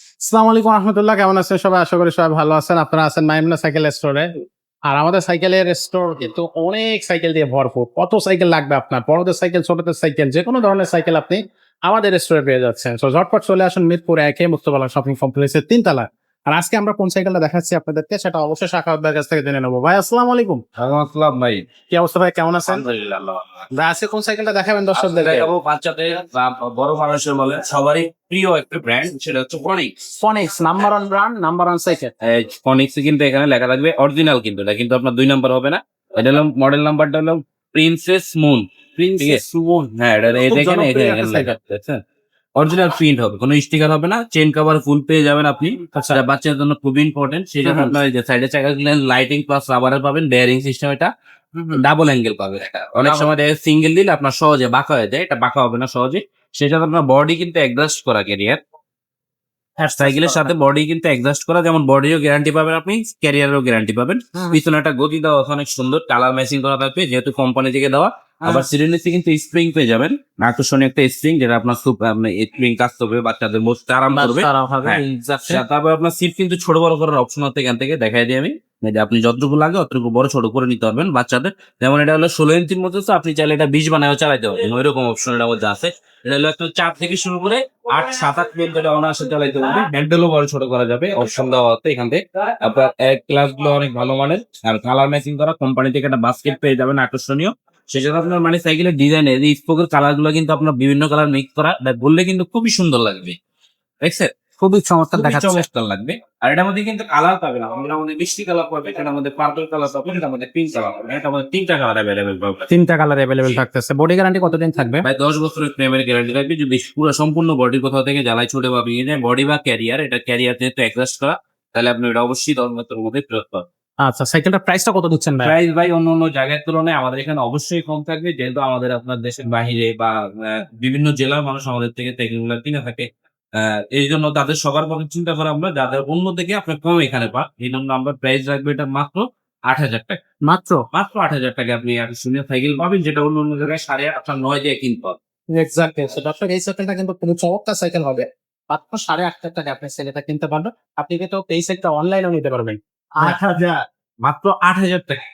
আসসালামু আলাইকুম রহমতুল্লাহ, কেমন আছেন সবাই? আশা করি সবাই ভালো আছেন। আপনারা আছেন মাইমুনা সাইকেল স্টোরে। আর আমাদের সাইকেলের স্টোর কিন্তু অনেক সাইকেল দিয়ে ভরপুর। কত সাইকেল লাগবে আপনার? বড়দের সাইকেল, ছোটদের সাইকেল, যেকোনো ধরনের সাইকেল আপনি আমাদের স্টোরে পেয়ে যাচ্ছেন। সো ঝটপট চলে আসুন মিরপুর ১ মুক্তবালা শপিং কমপ্লেক্সের ৩ তলায়। আর আজকে আমরা কোন সাইকেলটা দেখাচ্ছি আপনাদেরকে সেটা অবশ্যই শাখা ভাইয়ের কাছ থেকে জেনে নেবো। ভাই আসসালামু আলাইকুম। ওয়ালাইকুম আসসালাম ভাই। কি অবস্থা ভাই, কেমন আছেন? আলহামদুলিল্লাহ আল্লাহ ভালো রাখে। ভাই আজকে কোন সাইকেলটা দেখাবেন আজকে দর্শকদের? দেখাবো বাচ্চাদের বা বড় মানুষের বলে সবারই প্রিয় একটা ব্র্যান্ড, সেটা হচ্ছে ফনিক্স। ফনিক্স number one brand, number one cycle. ফনিক্স কিন্তু এখানে লেখা থাকবে অরিজিনাল, কিন্তু এটা কিন্তু আপনার ২ নাম্বার হবে না। এটা হলো মডেল নাম্বারটা হলো প্রিন্সেস মুন। প্রিন্সেস সুমন। হ্যাঁ, এটা এই খুব দেখেন জনপ্রিয় একটা এখানে লেখা সাইকেল। আছে, দেখছেন? অরিজিনাল প্রিন্ট হবে, কোনো স্টিকার হবে না। চেইন কভার ফুল পেয়ে যাবেন আপনি। আচ্ছা। এটা বাচ্চাদের জন্য খুবই ইম্পর্টেন্ট। সেই জন্য হুম, হুম। আপনার এই যে সাইডে চাকা দিলেন, লাইটিং প্লাস রাবারের পাবেন, বেয়ারিং সিস্টেম এটা। ডাবল অ্যাঙ্গেল পাবে এটা। অনেক সময় সিঙ্গেল দিলে আপনার সহজে বাঁকা হয়ে যায়, এটা বাঁকা হবে না সহজে। সেটা আপনার বডি কিন্তু অ্যাডজাস্ট করা ক্যারিয়ার, সাইকেলের সাথে বডি কিন্তু অ্যাডজাস্ট করা, যেমন বডিরও গ্যারান্টি পাবেন আপনি, ক্যারিয়ারেরও গ্যারান্টি পাবেন। পিছনে একটা গদি দেওয়া আছে অনেক সুন্দর, কালার ম্যাচিং করা থাকবে যেহেতু কোম্পানি থেকে দেওয়া। আবার সিটের নিচে কিন্তু স্প্রিং পেয়ে যাবেন, আকর্ষণীয় একটা স্প্রিং, যেটা আপনার খুব স্প্রিং কাজ করবে, বাচ্চাদের বসতে আরাম করবে। হ্যাঁ। তারপর আপনার সিট কিন্তু ছোট বড় করার অপশন আছে, এখান থেকে দেখাই দিই আমি। এই যে আপনি যতটুকু লাগে অতটুকু বড় ছোট করে নিতে পারবেন বাচ্চাদের। যেমন এটা হলো 16 ইঞ্চির মধ্যে, তো আপনি চাইলে এটা 20 বানায়ও চালাইতে পারবেন, ওইরকম অপশন এটার মধ্যে আছে। এটা হলো একটা 4 থেকে শুরু করে 8, 7, 8 পর্যন্ত এটা অনায়াসে চালাইতে পারবে। হ্যান্ডেলও বড় ছোট করা যাবে, অপশন দেওয়া আছে এখান থেকে। আপনার ক্লাস গুলো অনেক ভালো মানের, আর কালার ম্যাচিং করা, কোম্পানি থেকে একটা বাস্কেট পেয়ে যাবেন আকর্ষণীয়। সেজন্য আপনার মানে সাইকেলের ডিজাইনের এই স্পোকের কালার গুলো কিন্তু আপনার বিভিন্ন কালার মিক্স করা, বললে কিন্তু খুবই সুন্দর লাগবে, দেখছেন? খুবই চমৎকার খুবই দেখাচ্ছে। চমৎকার লাগবে। আর এটার মধ্যে কিন্তু কালার পাবে না, এটার মধ্যে মিষ্টি কালার পাবে, এটার মধ্যে পার্পল কালার পাবে, এটার মধ্যে পিঙ্ক কালার পাবে, এটার মধ্যে 3টা কালার অ্যাভেলেবেল পাবে। 3টা কালার अवेलेबल থাকতেছে। বডি গ্যারান্টি কতদিন থাকবে? ভাই 10 বছরের প্রেমের গ্যারান্টি থাকবে। যদি পুরো সম্পূর্ণ বডির কোথাও থেকে জ্বালাই ছুটে বা ভেঙে যায়, বডি বা ক্যারিয়ার, এটা ক্যারিয়ার যেহেতু অ্যাডজাস্ট করা, তাহলে আপনি এটা অবশ্যই 10 বছরের মধ্যে ফেরত পাবেন। আচ্ছা, সাইকেলটার প্রাইসটা কত দিচ্ছেন ভাই? প্রাইস ভাই অন্য অন্য জায়গার তুলনায় আমাদের এখানে অবশ্যই কম থাকবে, যেহেতু আমাদের আপনার দেশের বাহিরে বা বিভিন্ন জেলার মানুষ আমাদের থেকে সাইকেলগুলো কিনে থাকে। এই জন্য তাদের সবার কথা চিন্তা করে আমরা যাদের অন্য থেকে আপনার কম এখানে পান, এই জন্য আমরা প্রাইস রাখবো এটা মাত্র ৮,০০০ টাকা। মাত্র? মাত্র ৮,০০০ টাকা আপনি আকর্ষণীয় সাইকেল পাবেন, যেটা অন্য অন্য জায়গায় ৮,৫০০ আপনার ৯ দিয়ে কিনতে হবে। এক্সাক্টলি। সো দর্শক, এই সাইকেলটা কিন্তু খুবই চমৎকার সাইকেল হবে। মাত্র ৮,৫০০ টাকা আপনি সেটা কিনতে পারবেন। আপনি কিন্তু এই সাইকেলটা অনলাইনেও নিতে পারবেন। ৮,০০০, মাত্র ৮,০০০ টাকা।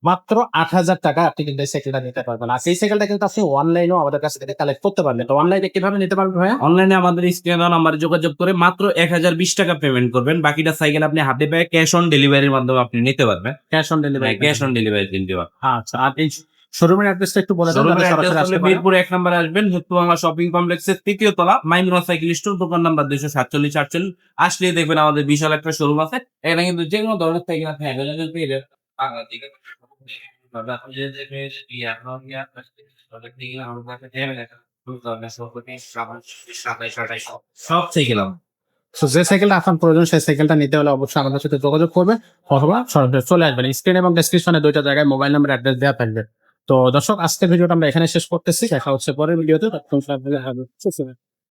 মাত্র ৮,০০০ টাকা আপনি কিন্তু এই সাইকেলটা নিতে পারবেন। আর সেই সাইকেলটা কিন্তু আপনি অনলাইনেও আমাদের কাছ থেকে কালেক্ট করতে পারবেন। তো অনলাইনে কিভাবে নিতে পারবেন ভাইয়া? অনলাইনে আমাদের স্ক্রিনে দেওয়া নাম্বারে যোগাযোগ করে মাত্র ১,০২০ টাকা পেমেন্ট করবেন। বাকিটা সাইকেল আপনি হাতে পেয়ে ক্যাশ অন ডেলিভারির মাধ্যমে আপনি নিতে পারবেন। Cash on delivery? Cash on delivery দিতে পারবেন। আচ্ছা, আর এই শোরুমের অ্যাড্রেসটা একটু বলে দেন শোরুমের যাতে অ্যাড্রেস সরাসরি হলো আসতে পারে। মিরপুর ১ নম্বরে আসবেন, মুক্তবাংলা শপিং কমপ্লেক্সের ৩য় তলা, মাইমুনা সাইকেল স্টোর, দোকান নাম্বার ২৪৭-৪৮। আসলেই দেখবেন আমাদের বিশাল একটা শোরুম আছে। এখানে কিন্তু যেকোনো ধরনের সাইকেল আপনি অ্যাভেলেবল পেয়ে যাবেন। সব সাইকেল আমার। সো যে সাইকেলটা আপনার প্রয়োজন সেই সাইকেলটা নিতে হলে অবশ্যই আমাদের সাথে যোগাযোগ করবেন অথবা সরাসরি চলে আসবেন। স্ক্রিন এবং ডেসক্রিপশনে ২টা জায়গায় মোবাইল নাম্বার, অ্যাড্রেস দেওয়া থাকবে। তো দর্শক, আজকের ভিডিওটা আমরা এখানে শেষ করতেছি। দেখা হচ্ছে পরের ভিডিওতে। ততক্ষণ সবাই ভালো থাকবেন, সুস্থ থাকবেন।